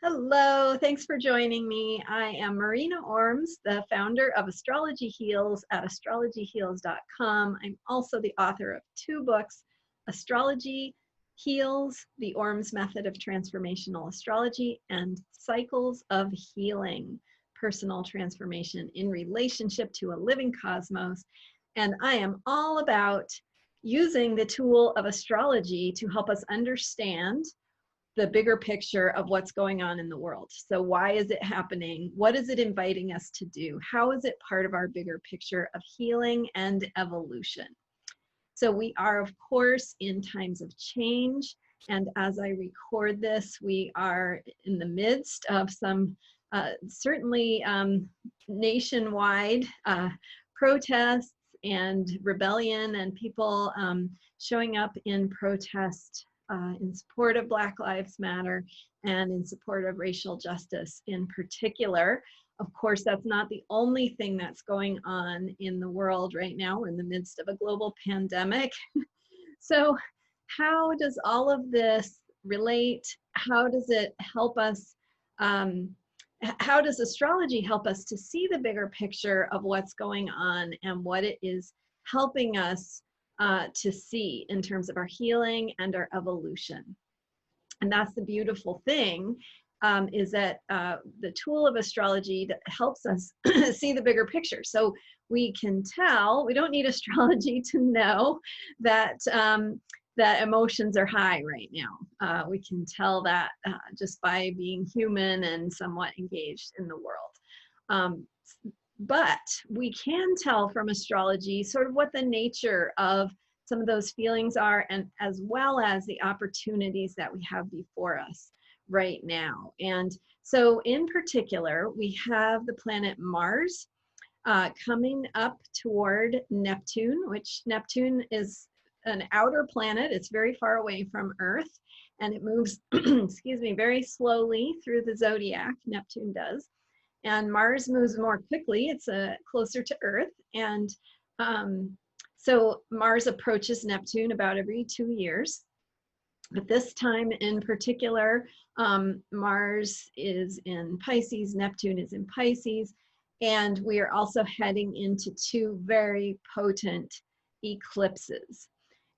Hello, thanks for joining me. I am Marina Orms, the founder of Astrology Heals at astrologyheals.com. I'm also the author of two books, Astrology Heals, The Orms Method of Transformational Astrology, and Cycles of Healing, Personal Transformation in Relationship to a Living Cosmos. And I am all about using the tool of astrology to help us understand the bigger picture of what's going on in the world. So why is it happening? What is it inviting us to do? How is it part of our bigger picture of healing and evolution? So we are, of course, in times of change. And as I record this, we are in the midst of some certainly nationwide protests and rebellion and people showing up in protest in support of Black Lives Matter and in support of racial justice in particular. Of course, that's not the only thing that's going on in the world right now. We're in the midst of a global pandemic. So how does all of this relate? How does it help us? How does astrology help us to see the bigger picture of what's going on and what it is helping us to see in terms of our healing and our evolution? And that's the beautiful thing, is that the tool of astrology that helps us see the bigger picture. So we can tell, we don't need astrology to know that that emotions are high right now. We can tell that just by being human and somewhat engaged in the world. But we can tell from astrology sort of what the nature of some of those feelings are, and as well as the opportunities that we have before us right now. And so in particular, we have the planet Mars coming up toward Neptune, which Neptune is an outer planet. It's very far away from Earth, and it moves, excuse me, very slowly through the zodiac. Neptune does. And Mars moves more quickly. It's closer to Earth. And so Mars approaches Neptune about every 2 years. But this time in particular, Mars is in Pisces, Neptune is in Pisces, and we are also heading into two very potent eclipses.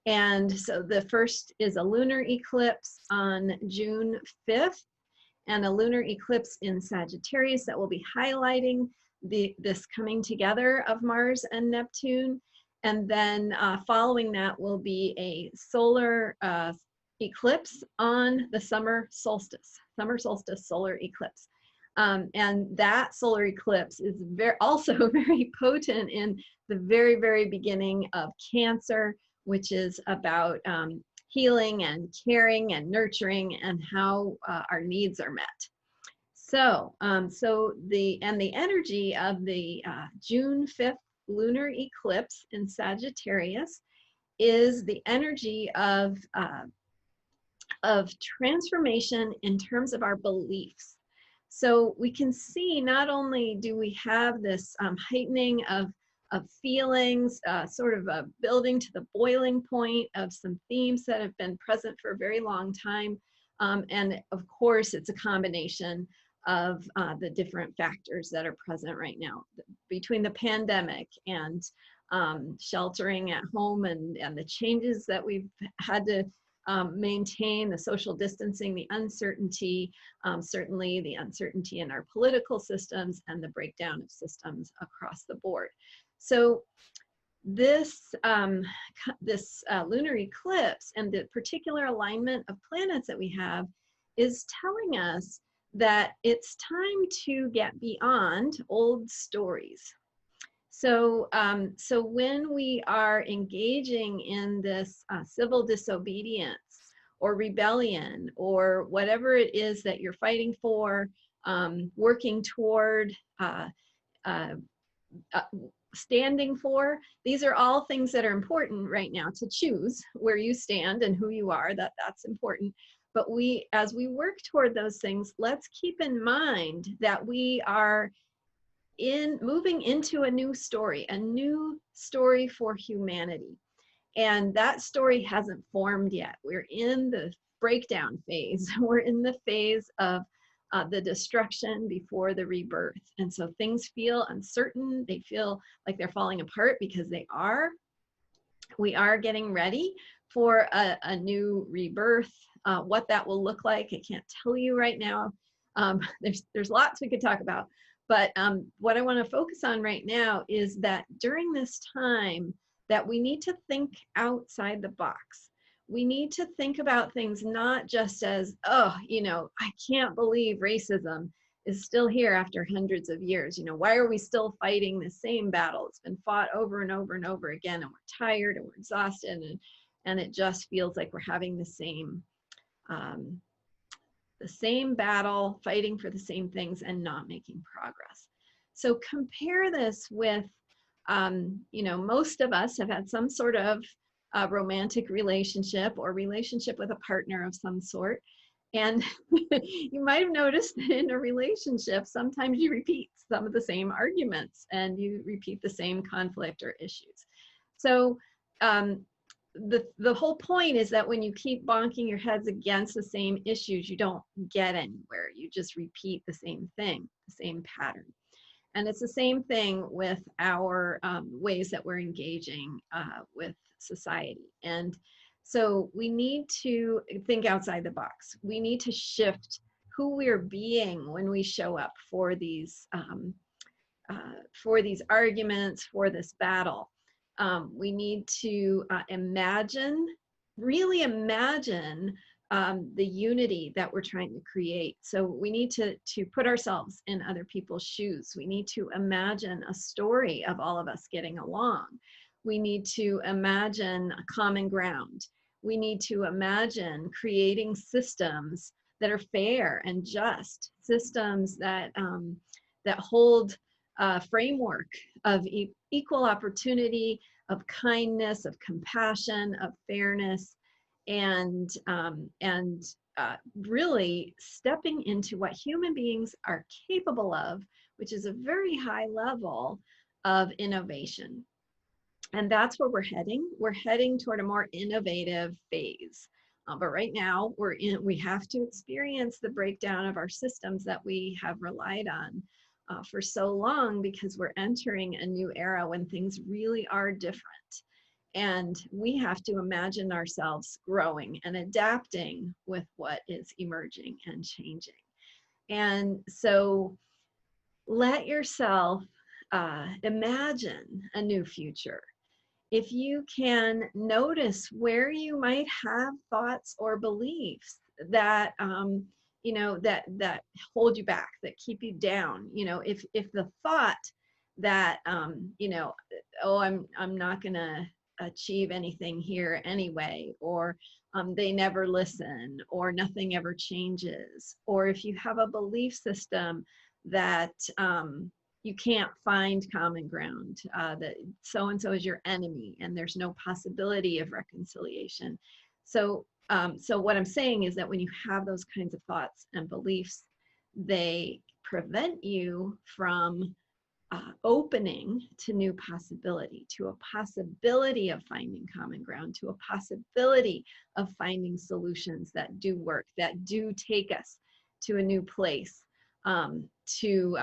And so the first is a lunar eclipse on June 5th, and a lunar eclipse in Sagittarius that will be highlighting this coming together of Mars and Neptune. And then following that will be a solar eclipse on the summer solstice solar eclipse. And that solar eclipse is also very potent in the very, very beginning of Cancer, which is about healing and caring and nurturing and how our needs are met. So, the energy of the June 5th lunar eclipse in Sagittarius is the energy of transformation in terms of our beliefs. So we can see not only do we have this heightening of feelings, sort of a building to the boiling point of some themes that have been present for a very long time. And of course, it's a combination of the different factors that are present right now between the pandemic and sheltering at home and the changes that we've had to maintain, the social distancing, the uncertainty, certainly the uncertainty in our political systems and the breakdown of systems across the board. So this lunar eclipse and the particular alignment of planets that we have is telling us that it's time to get beyond old stories. So, so when we are engaging in this civil disobedience or rebellion or whatever it is that you're fighting for, working toward, standing for, these are all things that are important right now to choose where you stand and who you are. That's important. But as we work toward those things, let's keep in mind that we are moving into a new story for humanity. And that story hasn't formed yet. We're in the breakdown phase. We're in the phase of the destruction before the rebirth. And so things feel uncertain. They feel like they're falling apart because they are. We are getting ready for a new rebirth. What that will look like, I can't tell you right now. There's lots we could talk about. But what I want to focus on right now is that during this time that we need to think outside the box. We need to think about things not just as, oh, you know, I can't believe racism is still here after hundreds of years. You know, why are we still fighting the same battle? It's been fought over and over and over again, and we're tired and we're exhausted, and it just feels like we're having the same battle, fighting for the same things and not making progress. So compare this with, you know, most of us have had some sort of romantic relationship or relationship with a partner of some sort. And you might have noticed that in a relationship, sometimes you repeat some of the same arguments and you repeat the same conflict or issues. So the whole point is that when you keep bonking your heads against the same issues, you don't get anywhere. You just repeat the same thing, the same pattern. And it's the same thing with our ways that we're engaging with society. And so we need to think outside the box. We need to shift who we're being when we show up for these arguments, for this battle. We need to imagine, really imagine the unity that we're trying to create. So we need to put ourselves in other people's shoes. We need to imagine a story of all of us getting along. We need to imagine a common ground. We need to imagine creating systems that are fair and just, systems that hold a framework of equal opportunity, of kindness, of compassion, of fairness, and really stepping into what human beings are capable of, which is a very high level of innovation. And that's where we're heading. We're heading toward a more innovative phase. But right now, we have to experience the breakdown of our systems that we have relied on for so long, because we're entering a new era when things really are different. And we have to imagine ourselves growing and adapting with what is emerging and changing. And so let yourself imagine a new future. If you can notice where you might have thoughts or beliefs that you know, that hold you back, that keep you down. You know, if the thought that you know, oh, I'm not gonna achieve anything here anyway, or they never listen, or nothing ever changes, or if you have a belief system that you can't find common ground, that so-and-so is your enemy and there's no possibility of reconciliation. So what I'm saying is that when you have those kinds of thoughts and beliefs, they prevent you from opening to new possibility, to a possibility of finding common ground, to a possibility of finding solutions that do work, that do take us to a new place, to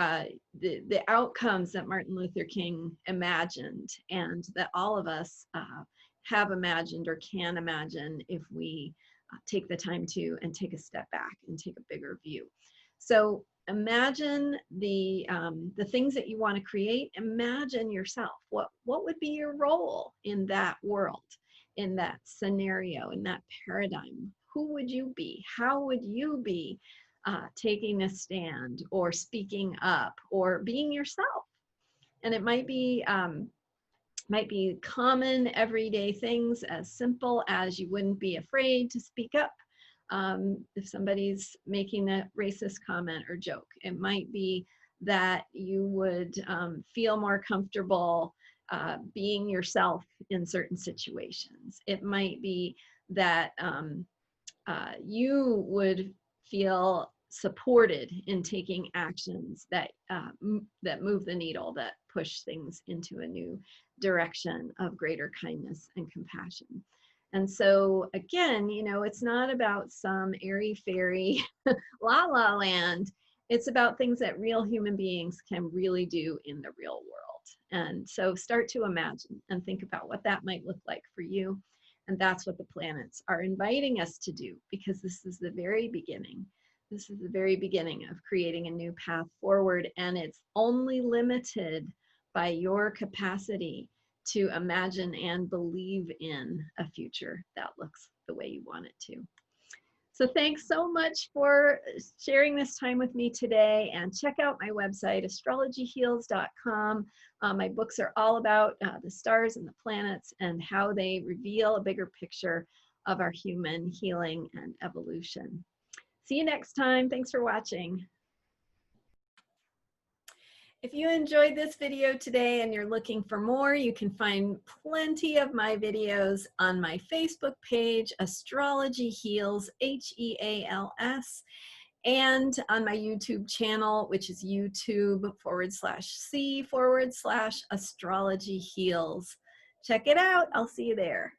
the outcomes that Martin Luther King imagined, and that all of us have imagined or can imagine if we take the time to, and take a step back and take a bigger view. So imagine the things that you want to create. Imagine yourself. What would be your role in that world, in that scenario, in that paradigm? Who would you be? How would you be taking a stand, or speaking up, or being yourself? And it might be common everyday things, as simple as you wouldn't be afraid to speak up if somebody's making a racist comment or joke. It might be that you would feel more comfortable being yourself in certain situations. It might be that you would feel supported in taking actions that that move the needle, that push things into a new direction of greater kindness and compassion. And so again, you know, it's not about some airy-fairy la la land. It's about things that real human beings can really do in the real world. And so start to imagine and think about what that might look like for you. And that's what the planets are inviting us to do, because this is the very beginning. This is the very beginning of creating a new path forward, and it's only limited by your capacity to imagine and believe in a future that looks the way you want it to. So thanks so much for sharing this time with me today, and check out my website, astrologyheals.com. My books are all about the stars and the planets and how they reveal a bigger picture of our human healing and evolution. See you next time. Thanks for watching. If you enjoyed this video today and you're looking for more, you can find plenty of my videos on my Facebook page, Astrology Heals, Heals, and on my YouTube channel, which is YouTube.com/C/Astrology Heals. Check it out. I'll see you there.